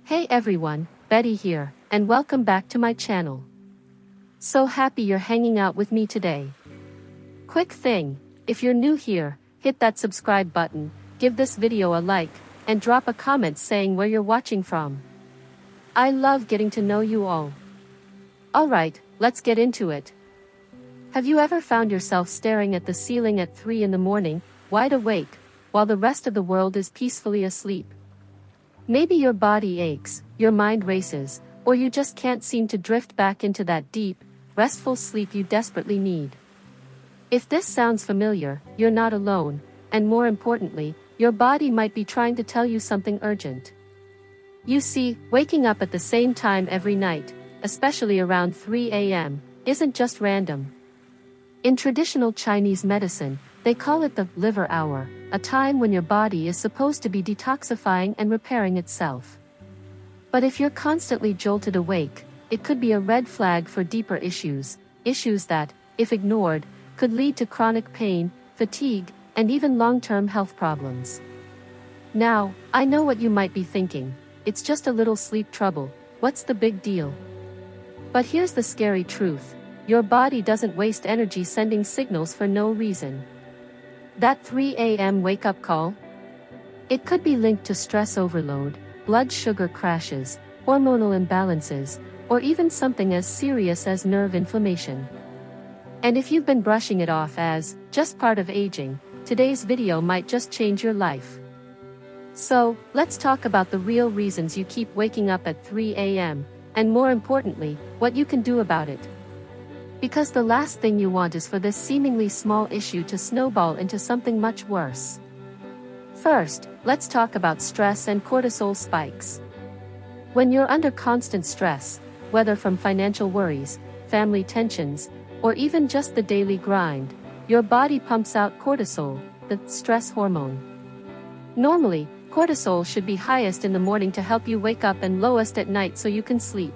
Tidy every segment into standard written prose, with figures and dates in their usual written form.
Hey everyone, Betty here, and welcome back to my channel. So happy you're hanging out with me today. Quick thing, if you're new here, hit that subscribe button, give this video a like, and drop a comment saying where you're watching from. I love getting to know you all. Alright, let's get into it. Have you ever found yourself staring at the ceiling at 3 in the morning, wide awake, while the rest of the world is peacefully asleep? Maybe your body aches, your mind races, or you just can't seem to drift back into that deep, restful sleep you desperately need. If this sounds familiar, you're not alone, and more importantly, your body might be trying to tell you something urgent. You see, waking up at the same time every night, especially around 3 a.m., isn't just random. In traditional Chinese medicine, they call it the liver hour, a time when your body is supposed to be detoxifying and repairing itself. But if you're constantly jolted awake, it could be a red flag for deeper issues that, if ignored, could lead to chronic pain, fatigue, and even long-term health problems. Now, I know what you might be thinking, it's just a little sleep trouble, what's the big deal? But here's the scary truth, your body doesn't waste energy sending signals for no reason. That 3 a.m. wake-up call? It could be linked to stress overload, blood sugar crashes, hormonal imbalances, or even something as serious as nerve inflammation. And if you've been brushing it off as just part of aging, today's video might just change your life. So, let's talk about the real reasons you keep waking up at 3 a.m., and more importantly, what you can do about it. Because the last thing you want is for this seemingly small issue to snowball into something much worse. First, let's talk about stress and cortisol spikes. When you're under constant stress, whether from financial worries, family tensions, or even just the daily grind, your body pumps out cortisol, the stress hormone. Normally, cortisol should be highest in the morning to help you wake up and lowest at night so you can sleep.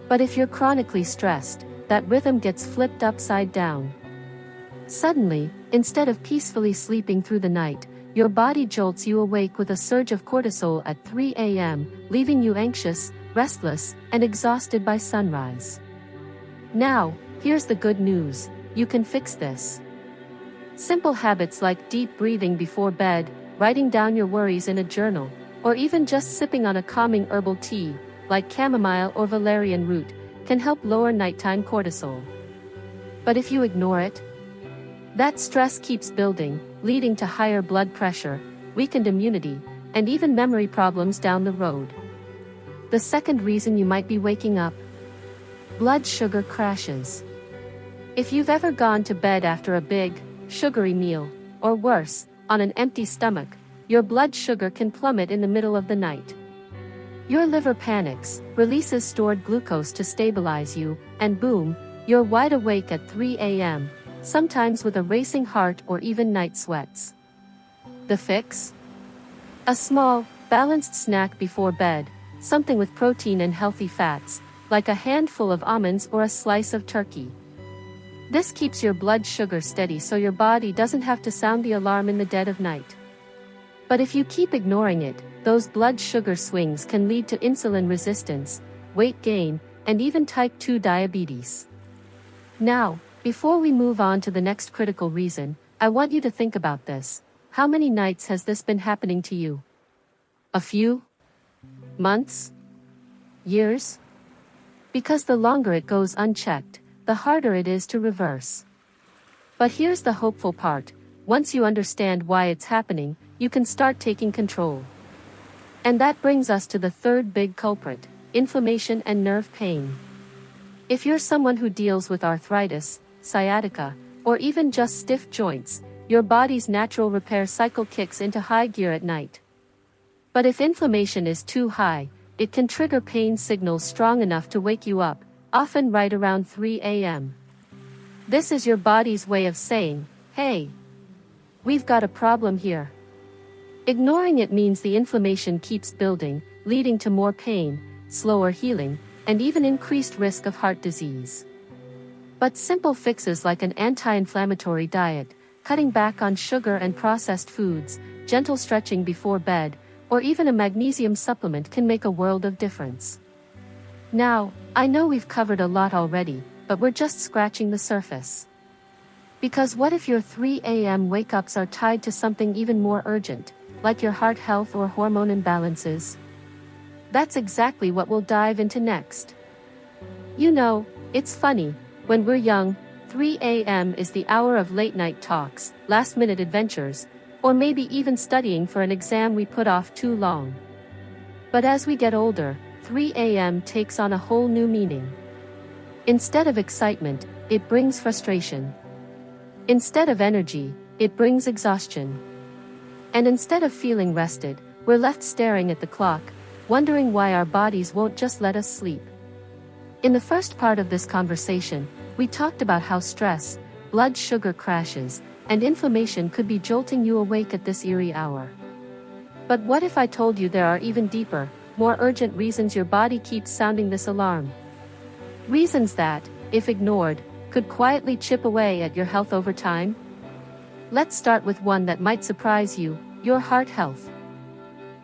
But if you're chronically stressed, that rhythm gets flipped upside down. Suddenly, instead of peacefully sleeping through the night, your body jolts you awake with a surge of cortisol at 3 a.m., leaving you anxious, restless, and exhausted by sunrise. Now, here's the good news, you can fix this. Simple habits like deep breathing before bed, writing down your worries in a journal, or even just sipping on a calming herbal tea, like chamomile or valerian root, can help lower nighttime cortisol. But if you ignore it, that stress keeps building, leading to higher blood pressure, weakened immunity, and even memory problems down the road. The second reason you might be waking up: blood sugar crashes. If you've ever gone to bed after a big, sugary meal, or worse, on an empty stomach, your blood sugar can plummet in the middle of the night. Your liver panics, releases stored glucose to stabilize you, and boom, you're wide awake at 3 a.m., sometimes with a racing heart or even night sweats. The fix? A small, balanced snack before bed, something with protein and healthy fats, like a handful of almonds or a slice of turkey. This keeps your blood sugar steady so your body doesn't have to sound the alarm in the dead of night. But if you keep ignoring it, those blood sugar swings can lead to insulin resistance, weight gain, and even type 2 diabetes. Now, before we move on to the next critical reason, I want you to think about this. How many nights has this been happening to you? A few? Months? Years? Because the longer it goes unchecked, the harder it is to reverse. But here's the hopeful part: once you understand why it's happening, you can start taking control. And that brings us to the third big culprit: inflammation and nerve pain. If you're someone who deals with arthritis, sciatica, or even just stiff joints, your body's natural repair cycle kicks into high gear at night. But if inflammation is too high, it can trigger pain signals strong enough to wake you up, often right around 3 a.m. This is your body's way of saying, hey, we've got a problem here. Ignoring it means the inflammation keeps building, leading to more pain, slower healing, and even increased risk of heart disease. But simple fixes like an anti-inflammatory diet, cutting back on sugar and processed foods, gentle stretching before bed, or even a magnesium supplement can make a world of difference. Now, I know we've covered a lot already, but we're just scratching the surface. Because what if your 3 a.m. wake-ups are tied to something even more urgent, like your heart health or hormone imbalances? That's exactly what we'll dive into next. You know, it's funny, when we're young, 3 a.m. is the hour of late-night talks, last-minute adventures, or maybe even studying for an exam we put off too long. But as we get older, 3 a.m. takes on a whole new meaning. Instead of excitement, it brings frustration. Instead of energy, it brings exhaustion. And instead of feeling rested, we're left staring at the clock, wondering why our bodies won't just let us sleep. In the first part of this conversation, we talked about how stress, blood sugar crashes, and inflammation could be jolting you awake at this eerie hour. But what if I told you there are even deeper, more urgent reasons your body keeps sounding this alarm? Reasons that, if ignored, could quietly chip away at your health over time? Let's start with one that might surprise you, your heart health.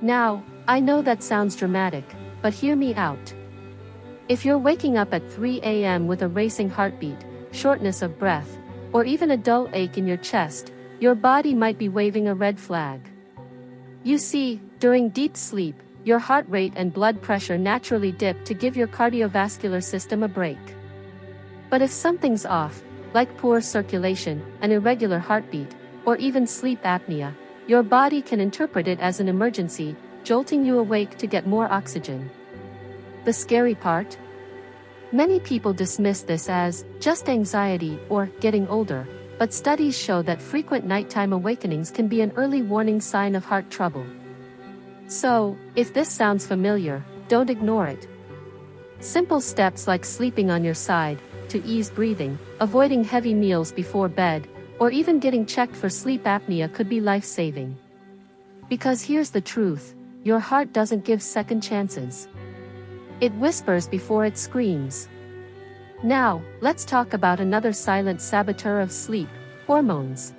Now, I know that sounds dramatic, but hear me out. If you're waking up at 3 a.m. with a racing heartbeat, shortness of breath, or even a dull ache in your chest, your body might be waving a red flag. You see, during deep sleep, your heart rate and blood pressure naturally dip to give your cardiovascular system a break. But if something's off, like poor circulation, an irregular heartbeat, or even sleep apnea, your body can interpret it as an emergency, jolting you awake to get more oxygen. The scary part? Many people dismiss this as just anxiety or getting older, but studies show that frequent nighttime awakenings can be an early warning sign of heart trouble. So, if this sounds familiar, don't ignore it. Simple steps like sleeping on your side, to ease breathing, avoiding heavy meals before bed, or even getting checked for sleep apnea could be life-saving. Because here's the truth, your heart doesn't give second chances. It whispers before it screams. Now, let's talk about another silent saboteur of sleep, hormones.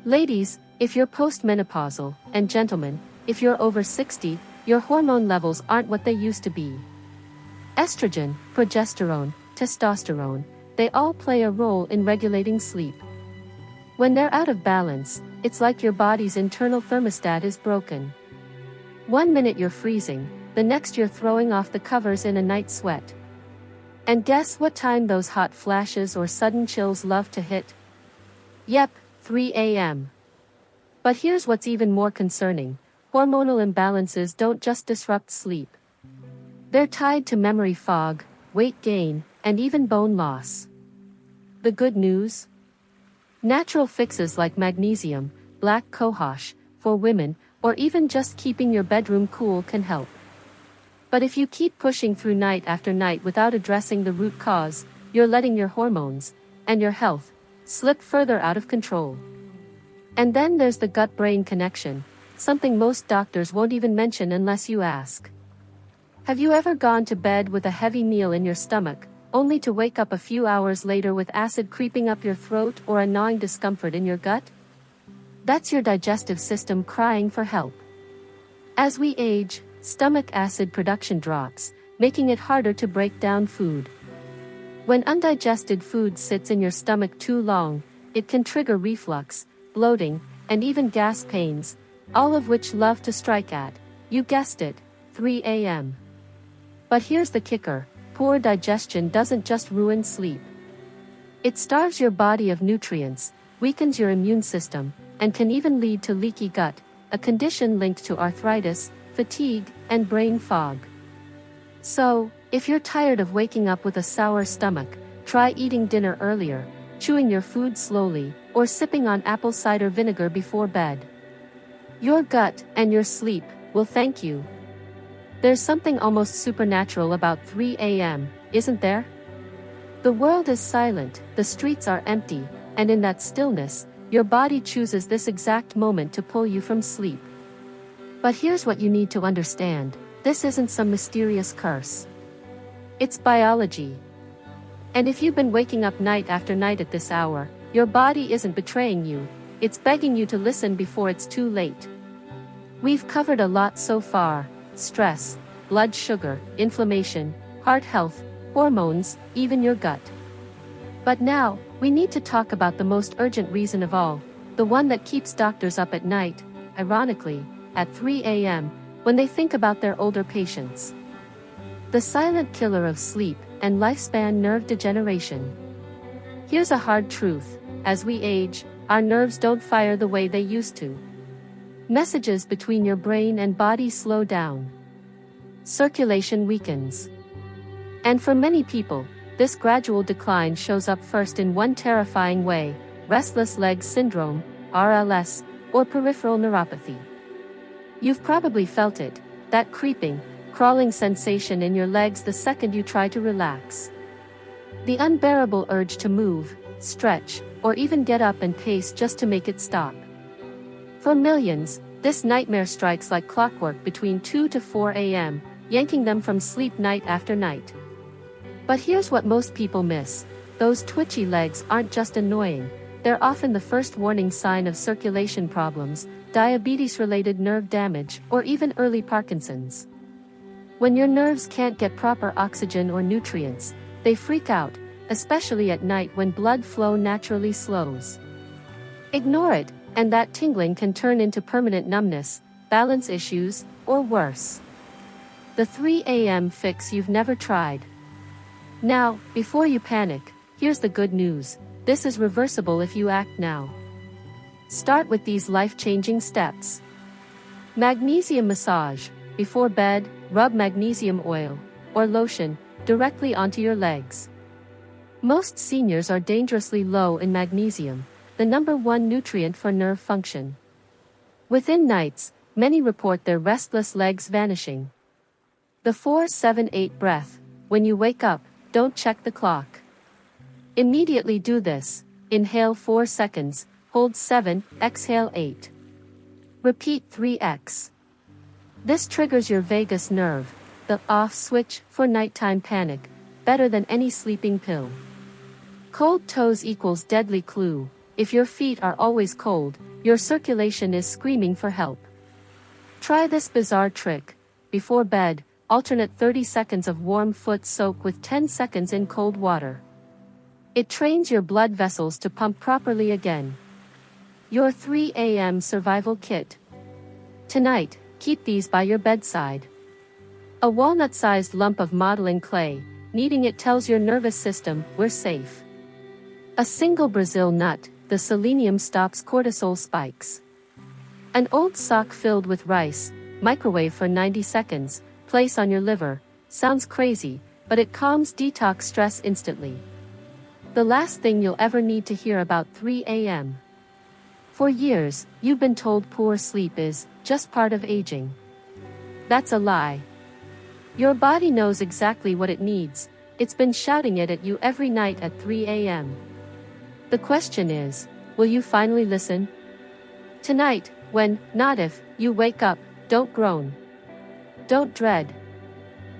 Ladies, if you're postmenopausal, and gentlemen, if you're over 60, your hormone levels aren't what they used to be. Estrogen, progesterone, testosterone, they all play a role in regulating sleep. When they're out of balance, it's like your body's internal thermostat is broken. One minute you're freezing, the next you're throwing off the covers in a night sweat. And guess what time those hot flashes or sudden chills love to hit? Yep, 3 a.m. But here's what's even more concerning, hormonal imbalances don't just disrupt sleep. They're tied to memory fog, weight gain, and even bone loss. The good news? Natural fixes like magnesium, black cohosh, for women, or even just keeping your bedroom cool can help. But if you keep pushing through night after night without addressing the root cause, you're letting your hormones, and your health, slip further out of control. And then there's the gut-brain connection, something most doctors won't even mention unless you ask. Have you ever gone to bed with a heavy meal in your stomach, only to wake up a few hours later with acid creeping up your throat or a gnawing discomfort in your gut? That's your digestive system crying for help. As we age, stomach acid production drops, making it harder to break down food. When undigested food sits in your stomach too long, it can trigger reflux, bloating, and even gas pains, all of which love to strike at, you guessed it, 3 a.m. But here's the kicker, poor digestion doesn't just ruin sleep. It starves your body of nutrients, weakens your immune system, and can even lead to leaky gut, a condition linked to arthritis, fatigue, and brain fog. So, if you're tired of waking up with a sour stomach, try eating dinner earlier, chewing your food slowly, or sipping on apple cider vinegar before bed. Your gut, and your sleep, will thank you. There's something almost supernatural about 3 a.m., isn't there? The world is silent, the streets are empty, and in that stillness, your body chooses this exact moment to pull you from sleep. But here's what you need to understand, this isn't some mysterious curse. It's biology. And if you've been waking up night after night at this hour, your body isn't betraying you, it's begging you to listen before it's too late. We've covered a lot so far: stress, blood sugar, inflammation, heart health, hormones, even your gut. But now, we need to talk about the most urgent reason of all, the one that keeps doctors up at night, ironically, at 3 a.m., when they think about their older patients. The silent killer of sleep and lifespan: nerve degeneration. Here's a hard truth: as we age, our nerves don't fire the way they used to. Messages between your brain and body slow down. Circulation weakens. And for many people, this gradual decline shows up first in one terrifying way: restless leg syndrome, RLS, or peripheral neuropathy. You've probably felt it, that creeping, crawling sensation in your legs the second you try to relax. The unbearable urge to move, stretch, or even get up and pace just to make it stop. For millions, this nightmare strikes like clockwork between 2 to 4 a.m., yanking them from sleep night after night. But here's what most people miss: those twitchy legs aren't just annoying, they're often the first warning sign of circulation problems, diabetes-related nerve damage, or even early Parkinson's. When your nerves can't get proper oxygen or nutrients, they freak out, especially at night when blood flow naturally slows. Ignore it, and that tingling can turn into permanent numbness, balance issues, or worse. The 3 a.m. fix you've never tried. Now, before you panic, here's the good news: this is reversible if you act now. Start with these life-changing steps. Magnesium massage. Before bed, rub magnesium oil, or lotion, directly onto your legs. Most seniors are dangerously low in magnesium, the number one nutrient for nerve function. Within nights, many report their restless legs vanishing. The 4-7-8 breath: when you wake up, don't check the clock. Immediately do this: inhale 4 seconds, hold 7, exhale 8. Repeat 3x. This triggers your vagus nerve, the off switch for nighttime panic, better than any sleeping pill. Cold toes equals deadly clue: if your feet are always cold, your circulation is screaming for help. Try this bizarre trick: before bed, alternate 30 seconds of warm foot soak with 10 seconds in cold water. It trains your blood vessels to pump properly again. Your 3 a.m. survival kit. Tonight, keep these by your bedside. A walnut-sized lump of modeling clay: kneading it tells your nervous system, we're safe. A single Brazil nut: the selenium stops cortisol spikes. An old sock filled with rice: microwave for 90 seconds, place on your liver. Sounds crazy, but it calms detox stress instantly. The last thing you'll ever need to hear about 3 a.m. For years, you've been told poor sleep is just part of aging. That's a lie. Your body knows exactly what it needs. It's been shouting it at you every night at 3 a.m. The question is, will you finally listen? Tonight, when, not if, you wake up, don't groan. Don't dread.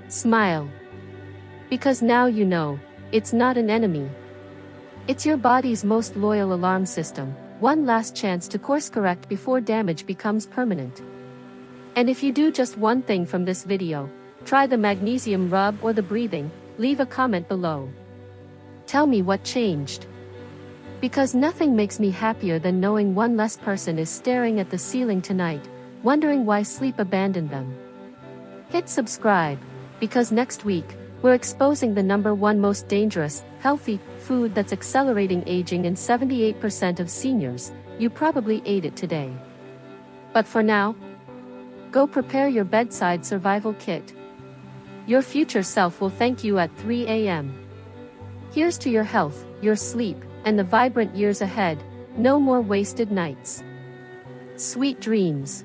Smile. Because now you know, it's not an enemy. It's your body's most loyal alarm system, one last chance to course correct before damage becomes permanent. And if you do just one thing from this video, try the magnesium rub or the breathing, leave a comment below. Tell me what changed. Because nothing makes me happier than knowing one less person is staring at the ceiling tonight, wondering why sleep abandoned them. Hit subscribe, because next week, we're exposing the #1 most dangerous, healthy, food that's accelerating aging in 78% of seniors. You probably ate it today. But for now, go prepare your bedside survival kit. Your future self will thank you at 3 a.m. Here's to your health, your sleep, and the vibrant years ahead. No more wasted nights. Sweet dreams.